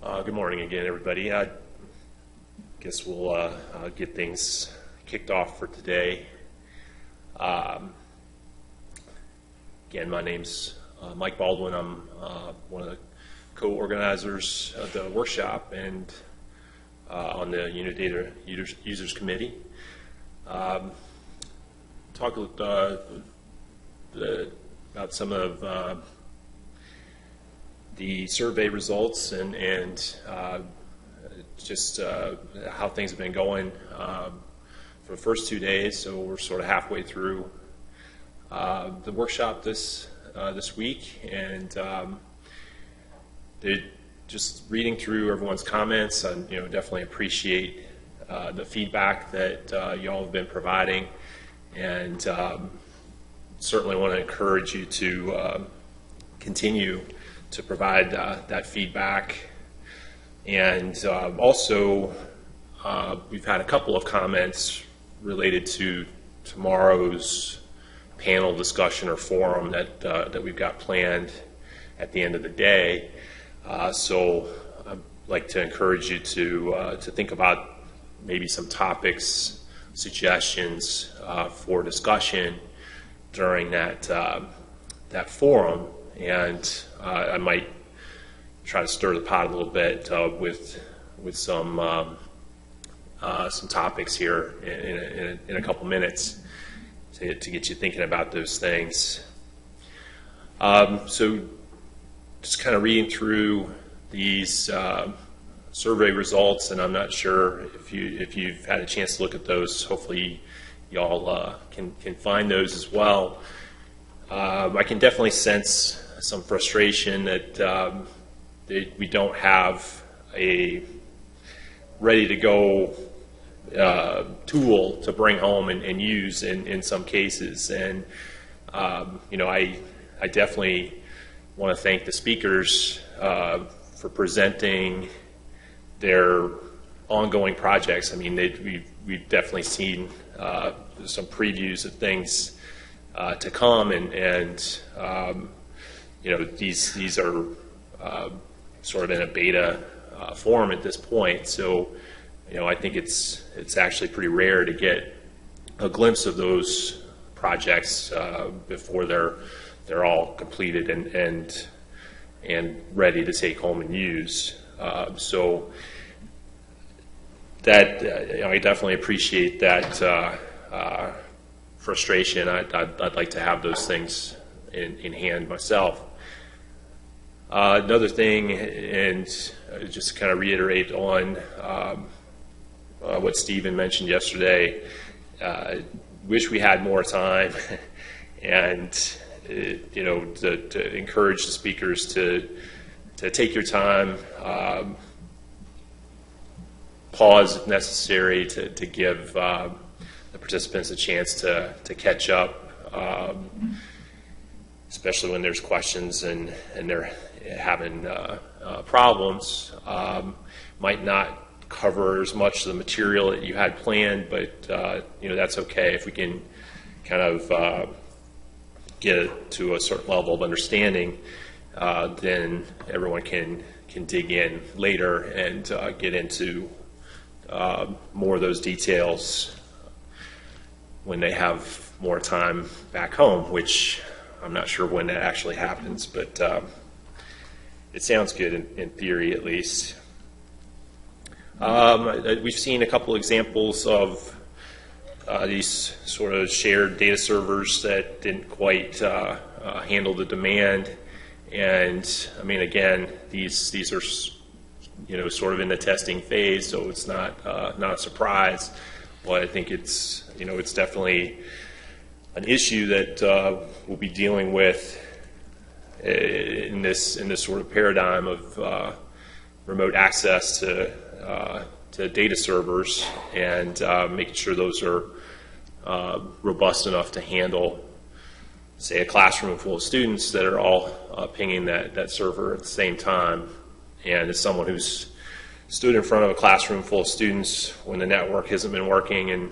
Good morning again, everybody. I guess we'll get things kicked off for today. Again, my name's Mike Baldwin. I'm one of the co-organizers of the workshop and on the Unidata Users Committee. Talk about some of the survey results and just how things have been going for the first 2 days. So we're sort of halfway through the workshop this week, and just reading through everyone's comments, I definitely appreciate the feedback that y'all have been providing, and certainly want to encourage you to continue to provide that feedback. And also, we've had a couple of comments related to tomorrow's panel discussion or forum that we've got planned at the end of the day. So I'd like to encourage you to think about maybe some topics, suggestions for discussion during that forum. And I might try to stir the pot a little bit with some topics here in a couple minutes to get you thinking about those things. So just kind of reading through these survey results, and I'm not sure if you've had a chance to look at those. Hopefully y'all can find those as well. I can definitely sense some frustration that we don't have a ready-to-go tool to bring home and use in some cases. And I definitely want to thank the speakers for presenting their ongoing projects. I mean, we've definitely seen some previews of things to come, and these are sort of in a beta form at this point. So, I think it's actually pretty rare to get a glimpse of those projects before they're all completed and ready to take home and use. So that I definitely appreciate that frustration. I'd like to have those things in hand myself. Another thing, and just kind of reiterate on what Stephen mentioned yesterday, wish we had more time, and to encourage the speakers to take your time, pause if necessary to give the participants a chance to catch up, especially when there's questions and they're having problems. Might not cover as much of the material that you had planned, but that's okay if we can kind of get to a certain level of understanding. Then everyone can dig in later and get into more of those details when they have more time back home, which I'm not sure when that actually happens, but it sounds good in theory, at least. We've seen a couple examples of these sort of shared data servers that didn't quite handle the demand, and I mean, again, these are sort of in the testing phase, so it's not a surprise. But I think it's definitely an issue that we'll be dealing with in this sort of paradigm of remote access to data servers, and making sure those are robust enough to handle, say, a classroom full of students that are all pinging that server at the same time. And as someone who's stood in front of a classroom full of students when the network hasn't been working and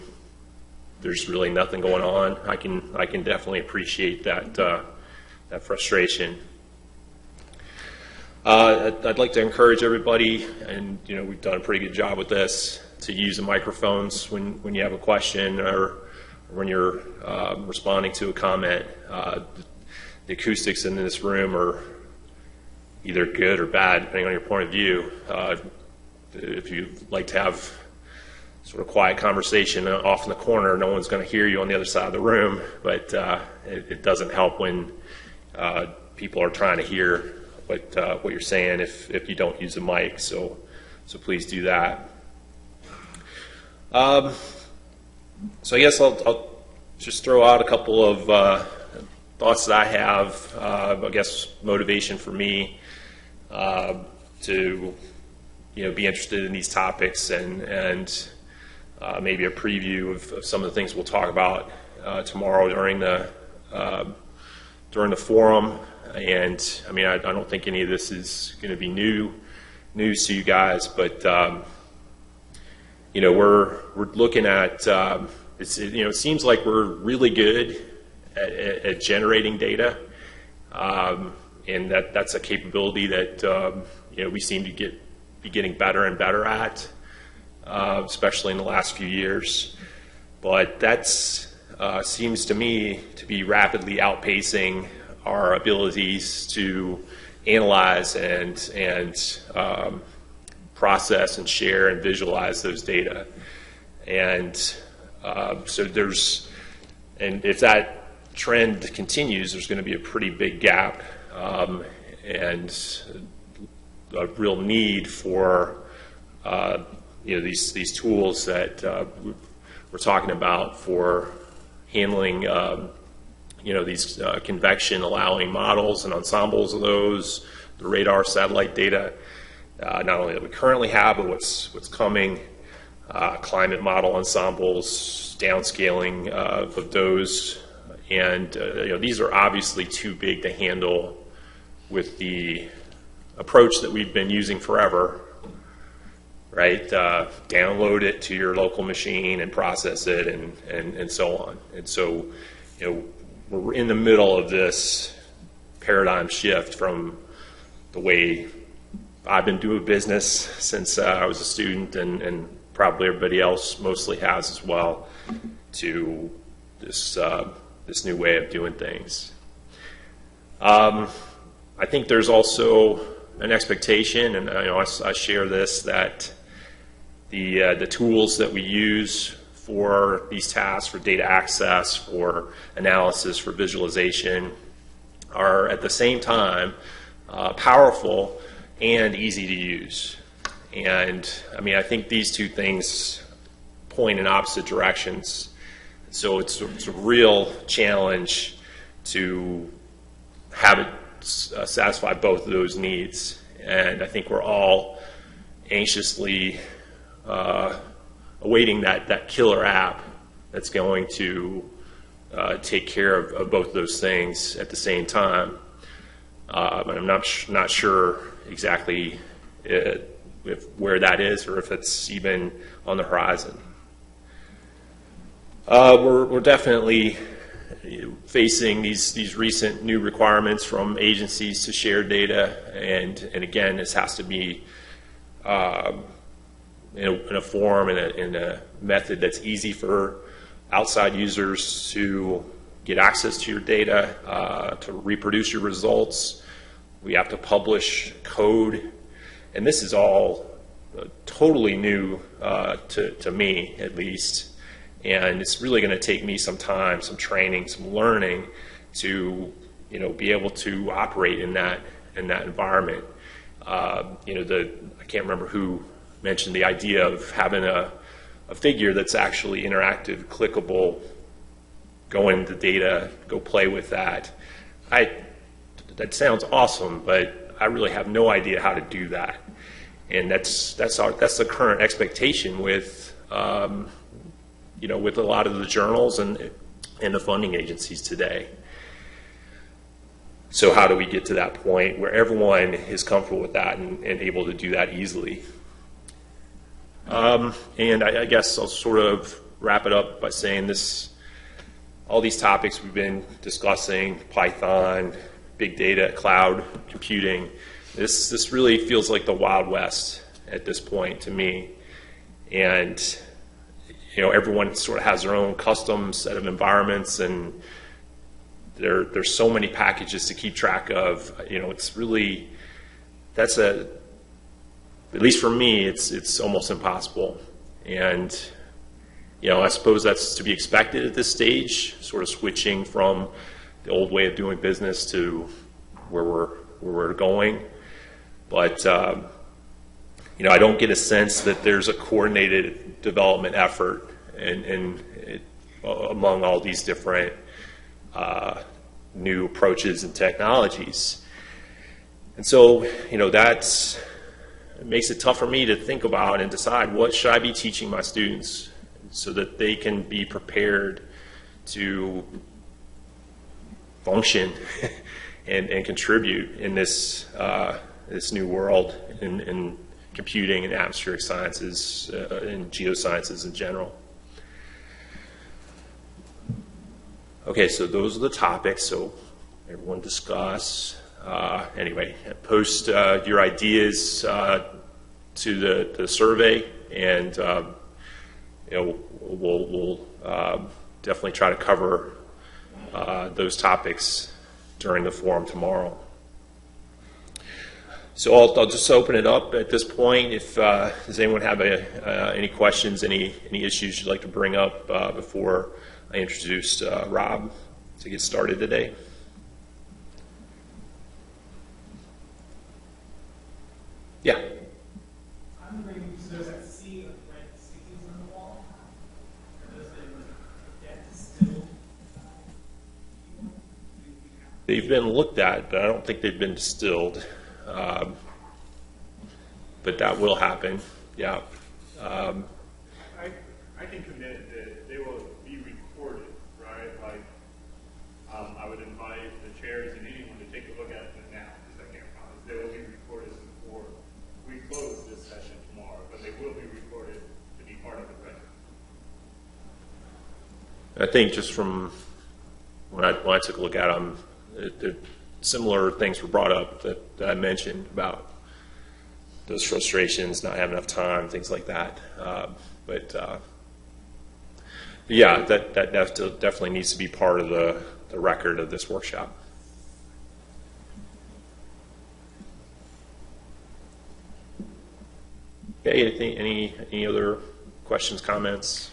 there's really nothing going on, I can definitely appreciate that frustration. I'd like to encourage everybody, and we've done a pretty good job with this, to use the microphones when you have a question or when you're responding to a comment. The acoustics in this room are either good or bad, depending on your point of view. If you'd like to have sort of quiet conversation off in the corner, no one's going to hear you on the other side of the room, but it doesn't help when people are trying to hear what you're saying if you don't use a mic. So please do that. So I guess I'll just throw out a couple of thoughts that I have. I guess motivation for me to be interested in these topics, and maybe a preview of some of the things we'll talk about tomorrow during the forum. And I mean, I don't think any of this is going to be news to you guys, but we're looking at it seems like we're really good at generating data, and that's a capability that we seem to be getting better and better at, especially in the last few years. But that seems to me to be rapidly outpacing our abilities to analyze and process and share and visualize those data. And so and if that trend continues, there's going to be a pretty big gap and a real need for these tools that we're talking about for handling these convection allowing models and ensembles of those, the radar satellite data, not only that we currently have, but what's coming, climate model ensembles, downscaling of those. And these are obviously too big to handle with the approach that we've been using forever, right? Download it to your local machine and process it and so on. And so, we're in the middle of this paradigm shift from the way I've been doing business since I was a student, and probably everybody else mostly has as well, to this new way of doing things. I think there's also an expectation, and I share this, that the tools that we use for these tasks, for data access, for analysis, for visualization, are at the same time powerful and easy to use. And I mean, I think these two things point in opposite directions. So it's a real challenge to have it satisfy both of those needs. And I think we're all anxiously awaiting that killer app that's going to take care of both of those things at the same time. But I'm not sure exactly where that is, or if it's even on the horizon. We're definitely facing these recent new requirements from agencies to share data, and again, this has to be in a form and in a method that's easy for outside users to get access to your data, to reproduce your results. We have to publish code, and this is all totally new to me, at least. And it's really going to take me some time, some training, some learning to be able to operate in that environment. I can't remember who mentioned the idea of having a figure that's actually interactive, clickable, go into data, go play with that. That sounds awesome, but I really have no idea how to do that. And that's the current expectation with with a lot of the journals and the funding agencies today. So how do we get to that point where everyone is comfortable with that and able to do that easily? And I guess I'll sort of wrap it up by saying all these topics we've been discussing, Python, big data, cloud computing, This really feels like the Wild West at this point to me, and everyone sort of has their own custom set of environments, and there's so many packages to keep track of. It's really at least for me, it's almost impossible, and I suppose that's to be expected at this stage, sort of switching from the old way of doing business to where we're going. But I don't get a sense that there's a coordinated development effort among all these different new approaches and technologies. And so, it makes it tough for me to think about and decide what should I be teaching my students so that they can be prepared to function and contribute in this new world in computing and atmospheric sciences and geosciences in general. Okay, so those are the topics. So everyone discuss. Anyway, post your ideas to the survey, and we'll definitely try to cover those topics during the forum tomorrow. So I'll just open it up at this point. If does anyone have any questions, any issues you'd like to bring up before I introduce Rob to get started today? Yeah. I'm wondering, so does that sea of red stickers on the wall? Are those that distilled? They've been looked at, but I don't think they've been distilled. But that will happen. Yeah. I can commit that they will be recorded, right? Like, I would invite the chairs and anyone to take a look at them now, because I can't promise. They will be recorded before we close this session tomorrow, but they will be recorded to be part of the record. I think just from when I took a look at them, similar things were brought up that I mentioned about those frustrations, not having enough time, things like that. Yeah, that definitely needs to be part of the record of this workshop. Okay, any other questions, comments?